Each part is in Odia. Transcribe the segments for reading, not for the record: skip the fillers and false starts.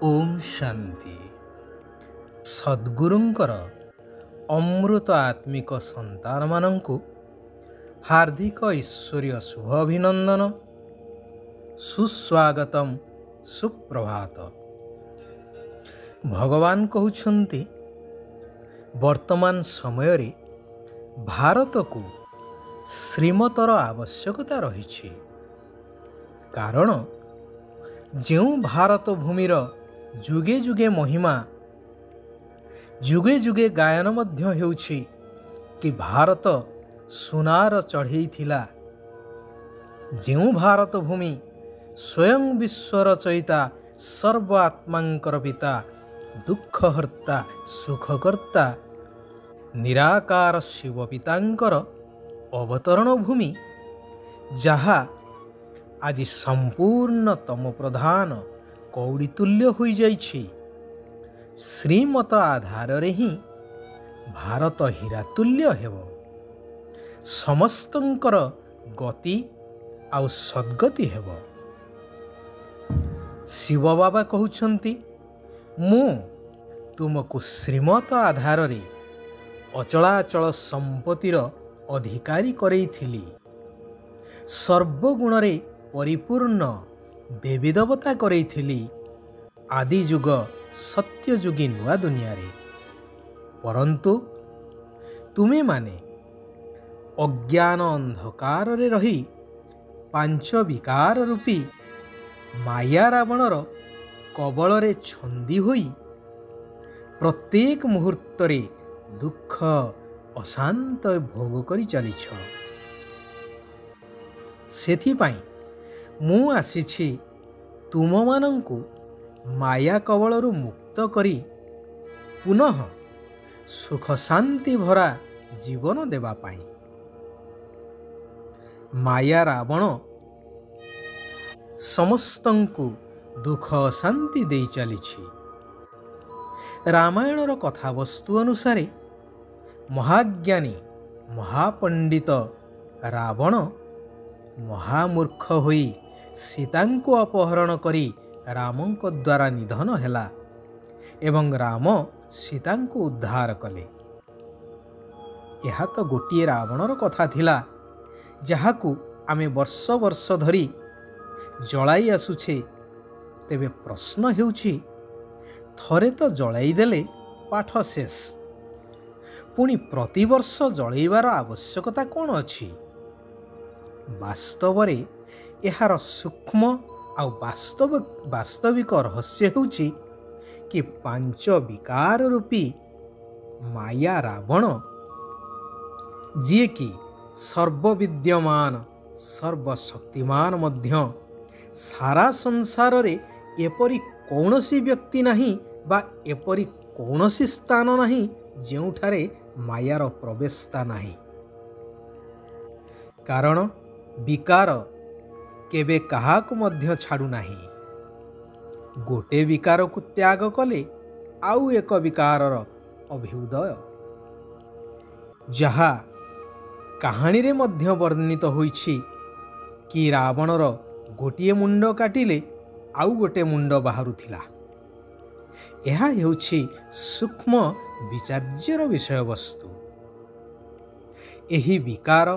ओम शांति। सद्गुरुंकर अमृत आत्मिक संतान मानंकु हार्दिक ईश्वरीय शुभ अभिनंदन, सुस्वागतम, सुप्रभात। भगवान कहउछंती वर्तमान समय रे भारत को श्रीमतर आवश्यकता रही। कारण जो भारत भूमिर जुगे जुगे महिमा जुगे जुगे गायन मध्य हेउछि कि भारत सुनार चढ़ई थिला। जो भारत भूमि स्वयं विश्वर रचयिता सर्व आत्मांकर पिता, दुःखहर्ता सुखकर्ता निराकार शिव पितांकर अवतरण भूमि, जहा आज संपूर्ण तम प्रधान कौड़ीतुल्य हो जाइछि। श्रीमत आधार रे ही भारत हीरातुल्य हेब। समस्तंकर गति आउ सद्गति हेब। शिव बाबा कहउछंती मु तुमको श्रीमत आधार रे अचलाचल संपत्तिर अधिकारी करैथिली। सर्वगुण रे परिपूर्ण देवी देवता करैथिली आदि जुग सत्य जुगी नुआ दुनिया रे। परंतु तुमे माने अज्ञान अंधकार रे रही पांच विकार रूपी माया रावणर कबल रे छंदी होई प्रत्येक मुहूर्त रे दुख अशांत भोग करी चलीछ। सेथिपाई मु आसीछि तुम मानंकु माया कबलरु मुक्त करी पुनः सुख शांति भरा जीवन देवा पाई। माया रावण समस्तंकु दुख शांति दे चलीछि। रामायणर कथावस्तु अनुसारे महाज्ञानी महापंडित रावण महामूर्ख होई सीता को अपहरण करी रामंक द्वारा निधन हैला एवं राम सीता को उद्धार कले। यह तो गोटे रावणर कथा थिला, जहाकू आमे वर्ष वर्ष धरी जलाई आसुछे। तेबे प्रश्न हेउछि, थरे तो जलाई देले पाठ शेष, पुणी प्रतिवर्ष जलैबार आवश्यकता कौन अछि? वास्तव रे एहार सूक्ष्म आउ वास्तविक रहस्य हेउछि कि पांच विकार रूपी माया रावण, जी कि सर्वविद्यमान सर्वशक्तिमान मध्य सारा संसार रे एपरि कौनसी व्यक्ति नहीं बा एपरि कौनसी स्थान नहीं जेउठारे मायार प्रवेशता नहीं। कारण विकार केबे काहाकु मध्य छाड़ू नाही। गोटे विकार को त्याग कले आउ एक विकारर अभ्युदय, जहा कहानी रे मध्य वर्णित होइछि कि रावणर गोटिए मुंड काटिले आउ गोटे मुंड बाहरुथिला। यह हेउछि सूक्ष्म विचार्यर विषय वस्तु। एही विकार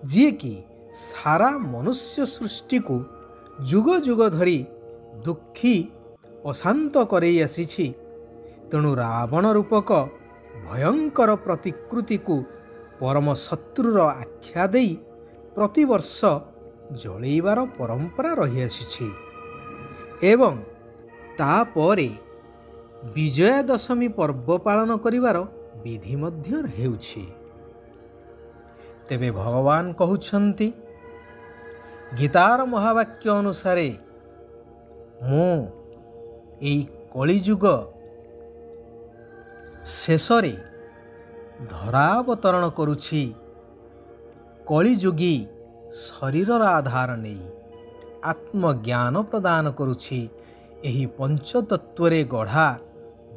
जी कि सारा मनुष्य सृष्टि को जुग जुग धरी दुखी अशांत करई आसीछि। तेणु रावण रूपक भयंकर प्रतिकृति को परम शत्रुर आख्या देई प्रतिवर्ष जलैबार परंपरा रही आसीछि एवं तापरे विजया दशमी पर्व पालन करिवार विधि मध्य हेउछि। तेबे भगवान कहउछंती गीतार महावाक्य अनुसारे मु एई कलिजुग शेषरे धरावतरण करुछि। कलिजुगी शरीरर आधार नहीं आत्मज्ञान प्रदान करुछि। एही पंचतत्वरे गढ़ा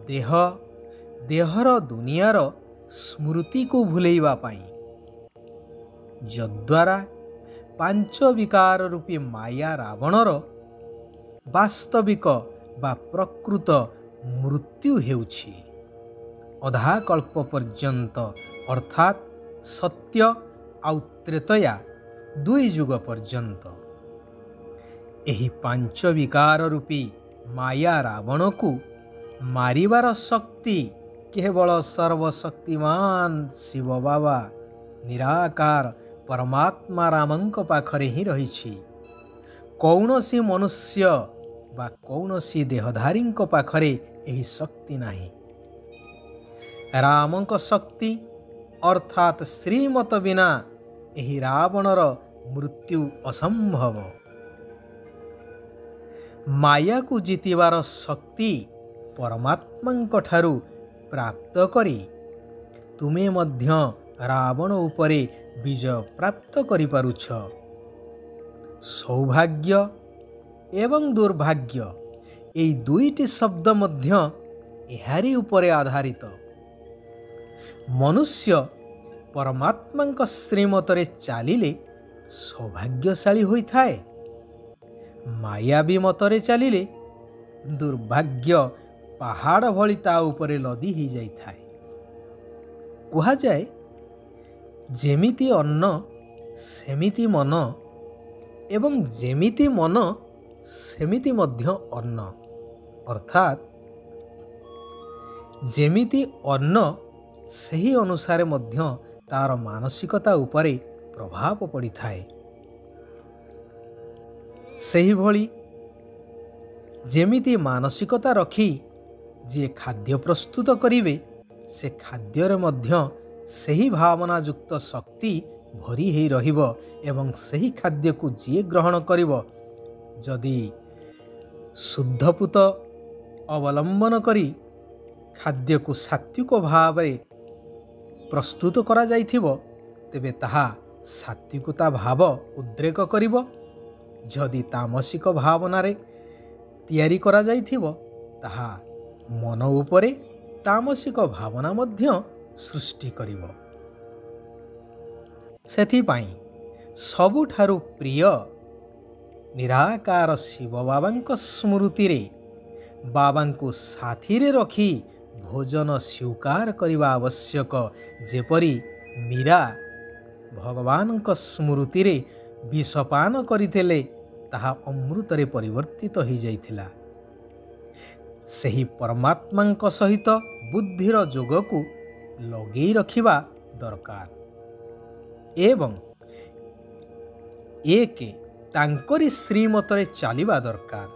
देह देहर दुनियार स्मृति को भूलैवा पाई, जद्वारा पांच विकार रूपी माया रावणर वास्तविक ବା ପ୍ରକୃତ ମୃତ୍ୟୁ ହେଉଛି ଅଧାକଳ୍ପ ପର୍ଯ୍ୟନ୍ତ, ଅର୍ଥାତ୍ ସତ୍ୟ ଆଉ ତ୍ରେତୟା 2 ଯୁଗ ପର୍ଯ୍ୟନ୍ତ। ଏହି 5 ବିକାର ରୂପୀ ମାୟା ରାବଣକୁ ମାରିବାର ଶକ୍ତି କେବଳ ସର୍ବଶକ୍ତିମାନ ଶିବ ବାବା ନିରାକାର ପରମାତ୍ମା ରାମଙ୍କ ପାଖରେ ହିଁ ରହିଛି। କୌଣସି ମନୁଷ୍ୟ ବା କୌଣସି ଦେହଧାରୀଙ୍କ ପାଖରେ ଏହି ଶକ୍ତି ନାହିଁ। ରାମଙ୍କ ଶକ୍ତି ଅର୍ଥାତ୍ ଶ୍ରୀମତ ବିନା ଏହି ରାବଣର ମୃତ୍ୟୁ ଅସମ୍ଭବ। ମାୟାକୁ ଜିତିବାର ଶକ୍ତି ପରମାତ୍ମାଙ୍କ ଠାରୁ ପ୍ରାପ୍ତ କରି ତୁମେ ମଧ୍ୟ ରାବଣ ଉପରେ ବିଜୟ ପ୍ରାପ୍ତ କରିପାରୁଛ। ସୌଭାଗ୍ୟ ଏବଂ ଦୁର୍ଭାଗ୍ୟ ଏହି 2ଟି ଶବ୍ଦ ମଧ୍ୟ ଏହାରି ଉପରେ ଆଧାରିତ। ମନୁଷ୍ୟ ପରମାତ୍ମାଙ୍କ ଶ୍ରୀମତରେ ଚାଲିଲେ ସୌଭାଗ୍ୟଶାଳୀ ହୋଇଥାଏ। ମାୟାବୀ ମତରେ ଚାଲିଲେ ଦୁର୍ଭାଗ୍ୟ ପାହାଡ଼ ଭଳି ତା ଉପରେ ଲଦି ହୋଇଯାଇଥାଏ। କୁହାଯାଏ, ଯେମିତି ଅନ୍ନ ସେମିତି ମନ ଏବଂ ଯେମିତି ମନ ସେମିତି ମଧ୍ୟ ଅନ୍ନ, ଅର୍ଥାତ୍ ଯେମିତି ଅନ୍ନ ସେହି ଅନୁସାରେ ମଧ୍ୟ ତାର ମାନସିକତା ଉପରେ ପ୍ରଭାବ ପଡ଼ିଥାଏ। ସେହିଭଳି ଯେମିତି ମାନସିକତା ରଖି ଯିଏ ଖାଦ୍ୟ ପ୍ରସ୍ତୁତ କରିବେ, ସେ ଖାଦ୍ୟରେ ମଧ୍ୟ ସେହି ଭାବନାଯୁକ୍ତ ଶକ୍ତି ଭରି ହୋଇ ରହିବ ଏବଂ ସେହି ଖାଦ୍ୟକୁ ଯିଏ ଗ୍ରହଣ କରିବ, ଯଦି ଶୁଦ୍ଧପୂତ ଅବଲମ୍ବନ କରି ଖାଦ୍ୟକୁ ସାତ୍ୱିକ ଭାବରେ ପ୍ରସ୍ତୁତ କରାଯାଇଥିବ, ତେବେ ତାହା ସାତ୍ୱିକତା ଭାବ ଉଦ୍ରେକ କରିବ। ଯଦି ତାମସିକ ଭାବନାରେ ତିଆରି କରାଯାଇଥିବ, ତାହା ମନ ଉପରେ ତାମସିକ ଭାବନା ମଧ୍ୟ ସୃଷ୍ଟି କରିବ। ସେଥିପାଇଁ ସବୁଠାରୁ ପ୍ରିୟ ନିରାକାର ଶିବ ବାବାଙ୍କ ସ୍ମୃତିରେ ବାବାଙ୍କୁ ସାଥିରେ ରଖି ଭୋଜନ ସ୍ୱୀକାର କରିବା ଆବଶ୍ୟକ। ଯେପରି ମୀରା ଭଗବାନଙ୍କ ସ୍ମୃତିରେ ବିଷପାନ କରିଥିଲେ, ତାହା ଅମୃତରେ ପରିବର୍ତ୍ତିତ ହୋଇଯାଇଥିଲା। ସେହି ପରମାତ୍ମାଙ୍କ ସହିତ ବୁଦ୍ଧିର ଯୋଗକୁ ଲଗେଇ ରଖିବା ଦରକାର ଏବଂ ତାଙ୍କରି ଶ୍ରୀମତରେ ଚାଲିବା ଦରକାର।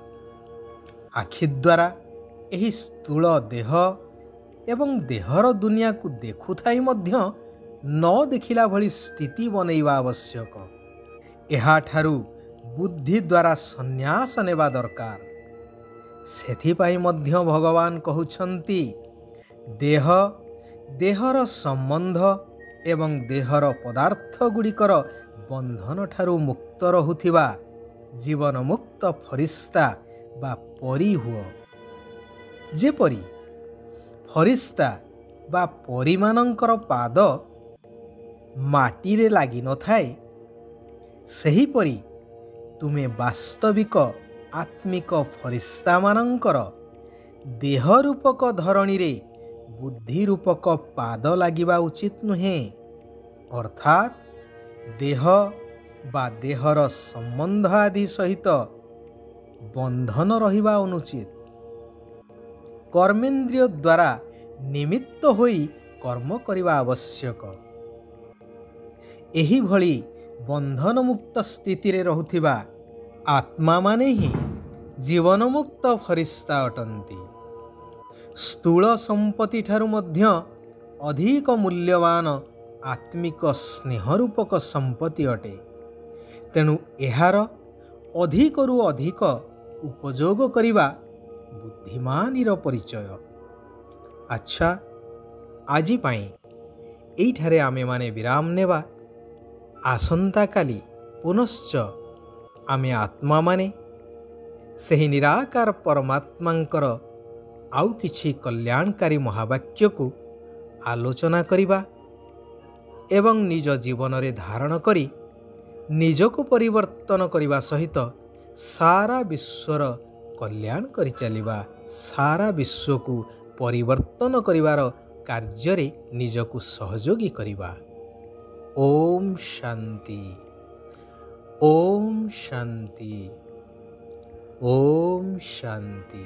ଆଖି ଦ୍ୱାରା ଏହି ସ୍ଥୂଳ ଦେହ ଏବଂ ଦେହର ଦୁନିଆକୁ ଦେଖୁଥାଇ ମଧ୍ୟ ନ ଦେଖିଲା ଭଳି ସ୍ଥିତି ବନେଇବା ଆବଶ୍ୟକ। ଏହାଠାରୁ ବୁଦ୍ଧି ଦ୍ୱାରା ସନ୍ନ୍ୟାସ ନେବା ଦରକାର। ସେଥିପାଇଁ ମଧ୍ୟ ଭଗବାନ କହୁଛନ୍ତି, ଦେହର ସମ୍ବନ୍ଧ ଏବଂ ଦେହର ପଦାର୍ଥ ଗୁଡ଼ିକର ବନ୍ଧନଠାରୁ ମୁକ୍ତ ରହୁଥିବା ଜୀବନ ମୁକ୍ତ ଫରିସ୍ତା ବା ପରି ହୁଅ। ଯେପରି ଫରିସ୍ତା ବା ପରୀମାନଙ୍କର ପାଦ ମାଟିରେ ଲାଗିନଥାଏ, ସେହିପରି ତୁମେ ବାସ୍ତବିକ ଆତ୍ମିକ ଫରିସ୍ତାମାନଙ୍କର ଦେହ ରୂପକ ଧରଣୀରେ ବୁଦ୍ଧି ରୂପକ ପାଦ ଲାଗିବା ଉଚିତ ନୁହେଁ। ଅର୍ଥାତ୍ ଦେହ ବା ଦେହର ସମ୍ବନ୍ଧ ଆଦି ସହିତ ବନ୍ଧନ ରହିବା ଅନୁଚିତ। କର୍ମେନ୍ଦ୍ରିୟ ଦ୍ୱାରା ନିମିତ୍ତ ହୋଇ କର୍ମ କରିବା ଆବଶ୍ୟକ। ଏହିଭଳି ବନ୍ଧନମୁକ୍ତ ସ୍ଥିତିରେ ରହୁଥିବା ଆତ୍ମାମାନେ ହିଁ ଜୀବନମୁକ୍ତ ଫରିସ୍ତା ଅଟନ୍ତି। ସ୍ଥୂଳ ସମ୍ପତ୍ତି ଠାରୁ ମଧ୍ୟ ଅଧିକ ମୂଲ୍ୟବାନ ଆତ୍ମିକ ସ୍ନେହରୂପକ ସମ୍ପତ୍ତି ଅଟେ। ତେଣୁ ଏହାର ଅଧିକରୁ ଅଧିକ ଉପଯୋଗ କରିବା ବୁଦ୍ଧିମାନୀର ପରିଚୟ। ଆଚ୍ଛା, ଆଜି ପାଇଁ ଏଇଠାରେ ଆମେମାନେ ବିରାମ ନେବା। ଆସନ୍ତାକାଲି ପୁନଶ୍ଚ ଆମେ ଆତ୍ମାମାନେ ସେହି ନିରାକାର ପରମାତ୍ମାଙ୍କର ଆଉ କିଛି କଲ୍ୟାଣକାରୀ ମହାବାକ୍ୟକୁ ଆଲୋଚନା କରିବା ଏବଂ ନିଜ ଜୀବନରେ ଧାରଣ କରି ନିଜକୁ ପରିବର୍ତ୍ତନ କରିବା ସହିତ ସାରା ବିଶ୍ୱର କଲ୍ୟାଣ କରି ଚାଲିବା, ସାରା ବିଶ୍ୱକୁ ପରିବର୍ତ୍ତନ କରିବାର କାର୍ଯ୍ୟରେ ନିଜକୁ ସହଯୋଗୀ କରିବା। ଓମ୍ ଶାନ୍ତି, ଓମ୍ ଶାନ୍ତି, ଓମ୍ ଶାନ୍ତି।